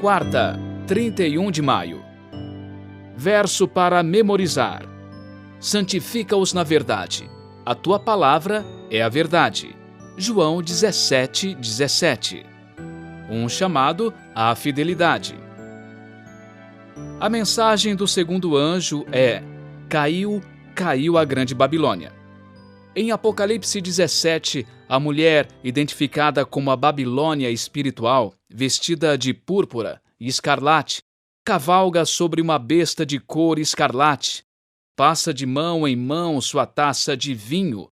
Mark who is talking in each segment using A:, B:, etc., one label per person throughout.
A: Quarta, 31 de maio. Verso para memorizar. Santifica-os na verdade. A tua palavra é a verdade. João 17:17. Um chamado à fidelidade. A mensagem do segundo anjo é: caiu, caiu a grande Babilônia. Em Apocalipse 17, a mulher, identificada como a Babilônia espiritual, vestida de púrpura e escarlate, cavalga sobre uma besta de cor escarlate, passa de mão em mão sua taça de vinho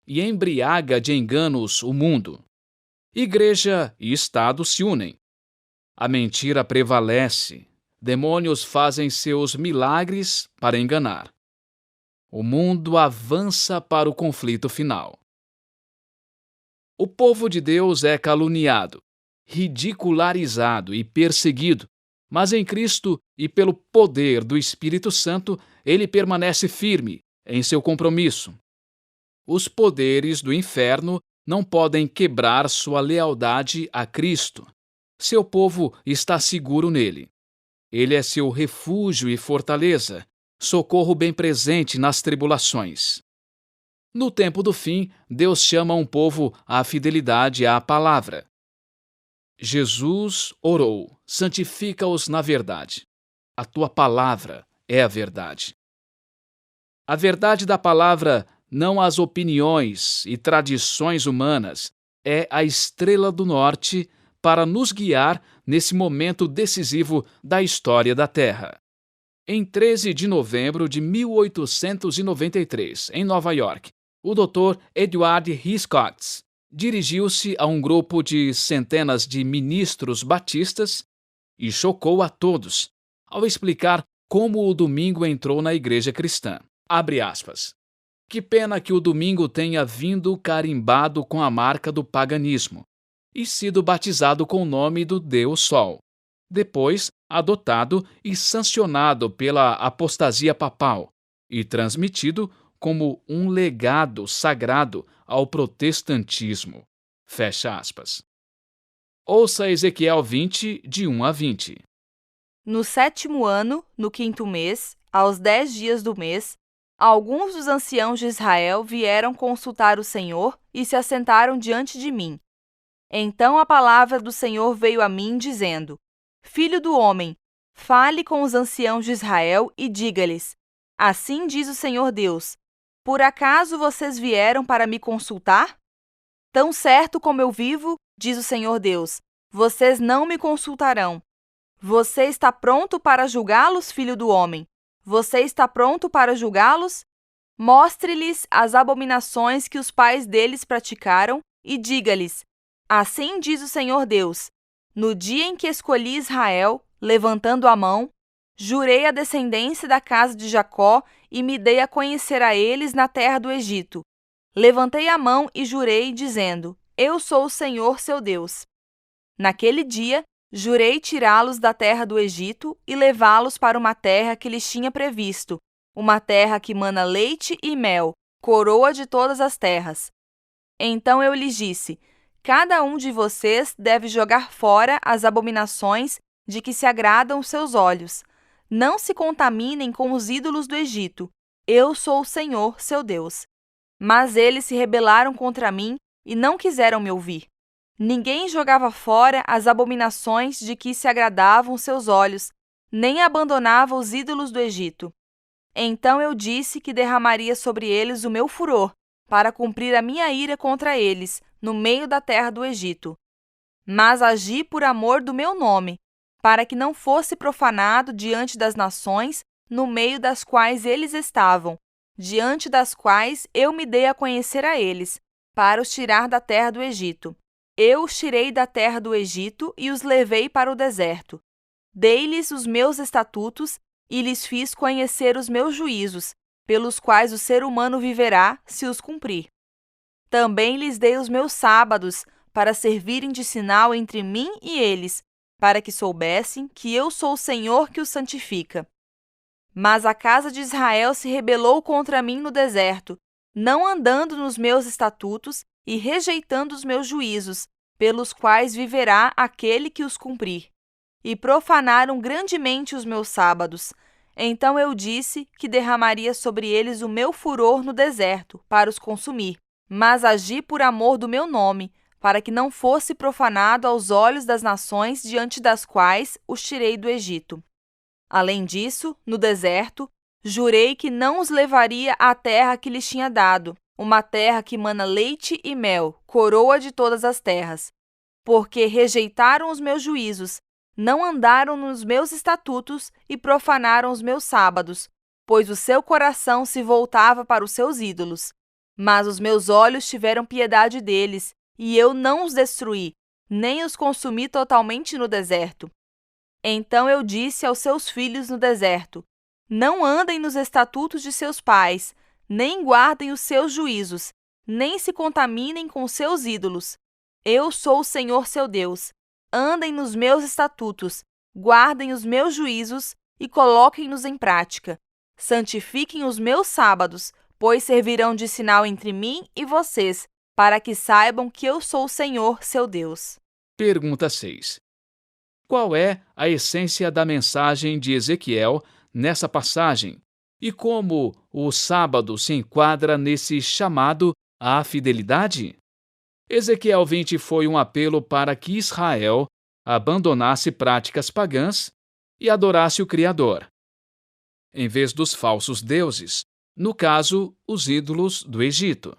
A: e embriaga de enganos o mundo. Igreja e Estado se unem. A mentira prevalece. Demônios fazem seus milagres para enganar. O mundo avança para o conflito final. O povo de Deus é caluniado, ridicularizado e perseguido, mas em Cristo e pelo poder do Espírito Santo, ele permanece firme em seu compromisso. Os poderes do inferno não podem quebrar sua lealdade a Cristo. Seu povo está seguro nele. Ele é seu refúgio e fortaleza, socorro bem presente nas tribulações. No tempo do fim, Deus chama um povo à fidelidade à palavra. Jesus orou: santifica-os na verdade. A tua palavra é a verdade. A verdade da palavra, não as opiniões e tradições humanas, é a estrela do norte para nos guiar nesse momento decisivo da história da Terra. Em 13 de novembro de 1893, em Nova York, o Dr. Edward Hiscox dirigiu-se a um grupo de centenas de ministros batistas e chocou a todos ao explicar como o domingo entrou na igreja cristã. Abre aspas. Que pena que o domingo tenha vindo carimbado com a marca do paganismo e sido batizado com o nome do Deus Sol, depois adotado e sancionado pela apostasia papal e transmitido como um legado sagrado ao protestantismo. Fecha aspas. Ouça Ezequiel 20, de 1 a 20.
B: No 7º ano, no 5º mês, aos 10 dias do mês, alguns dos anciãos de Israel vieram consultar o Senhor e se assentaram diante de mim. Então a palavra do Senhor veio a mim, dizendo: Filho do homem, fale com os anciãos de Israel e diga-lhes: Assim diz o Senhor Deus: Por acaso vocês vieram para me consultar? Tão certo como eu vivo, diz o Senhor Deus, vocês não me consultarão. Você está pronto para julgá-los, filho do homem? Você está pronto para julgá-los? Mostre-lhes as abominações que os pais deles praticaram e diga-lhes: Assim diz o Senhor Deus: No dia em que escolhi Israel, levantando a mão, jurei a descendência da casa de Jacó e me dei a conhecer a eles na terra do Egito. Levantei a mão e jurei, dizendo: Eu sou o Senhor, seu Deus. Naquele dia, jurei tirá-los da terra do Egito e levá-los para uma terra que lhes tinha previsto, uma terra que mana leite e mel, coroa de todas as terras. Então eu lhes disse: Cada um de vocês deve jogar fora as abominações de que se agradam os seus olhos. Não se contaminem com os ídolos do Egito. Eu sou o Senhor, seu Deus. Mas eles se rebelaram contra mim e não quiseram me ouvir. Ninguém jogava fora as abominações de que se agradavam seus olhos, nem abandonava os ídolos do Egito. Então eu disse que derramaria sobre eles o meu furor, para cumprir a minha ira contra eles, no meio da terra do Egito. Mas agi por amor do meu nome, para que não fosse profanado diante das nações, no meio das quais eles estavam, diante das quais eu me dei a conhecer a eles, para os tirar da terra do Egito. Eu os tirei da terra do Egito e os levei para o deserto. Dei-lhes os meus estatutos e lhes fiz conhecer os meus juízos, pelos quais o ser humano viverá se os cumprir. Também lhes dei os meus sábados, para servirem de sinal entre mim e eles, para que soubessem que eu sou o Senhor que os santifica. Mas a casa de Israel se rebelou contra mim no deserto, não andando nos meus estatutos, e rejeitando os meus juízos, pelos quais viverá aquele que os cumprir. E profanaram grandemente os meus sábados. Então eu disse que derramaria sobre eles o meu furor no deserto, para os consumir. Mas agi por amor do meu nome, para que não fosse profanado aos olhos das nações diante das quais os tirei do Egito. Além disso, no deserto, jurei que não os levaria à terra que lhes tinha dado, uma terra que mana leite e mel, coroa de todas as terras. Porque rejeitaram os meus juízos, não andaram nos meus estatutos e profanaram os meus sábados, pois o seu coração se voltava para os seus ídolos. Mas os meus olhos tiveram piedade deles, e eu não os destruí, nem os consumi totalmente no deserto. Então eu disse aos seus filhos no deserto: não andem nos estatutos de seus pais, nem guardem os seus juízos, nem se contaminem com seus ídolos. Eu sou o Senhor seu Deus. Andem nos meus estatutos, guardem os meus juízos e coloquem-nos em prática. Santifiquem os meus sábados, pois servirão de sinal entre mim e vocês, para que saibam que eu sou o Senhor seu Deus.
A: Pergunta 6. Qual é a essência da mensagem de Ezequiel nessa passagem? E como o sábado se enquadra nesse chamado à fidelidade? Ezequiel 20 foi um apelo para que Israel abandonasse práticas pagãs e adorasse o Criador, em vez dos falsos deuses, no caso, os ídolos do Egito.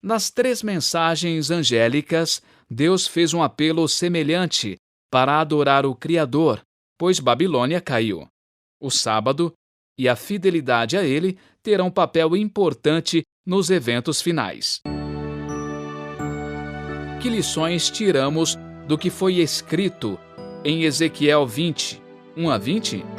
A: Nas 3 mensagens angélicas, Deus fez um apelo semelhante para adorar o Criador, pois Babilônia caiu. O sábado e a fidelidade a ele terão um papel importante nos eventos finais. Que lições tiramos do que foi escrito em Ezequiel 20, 1 a 20?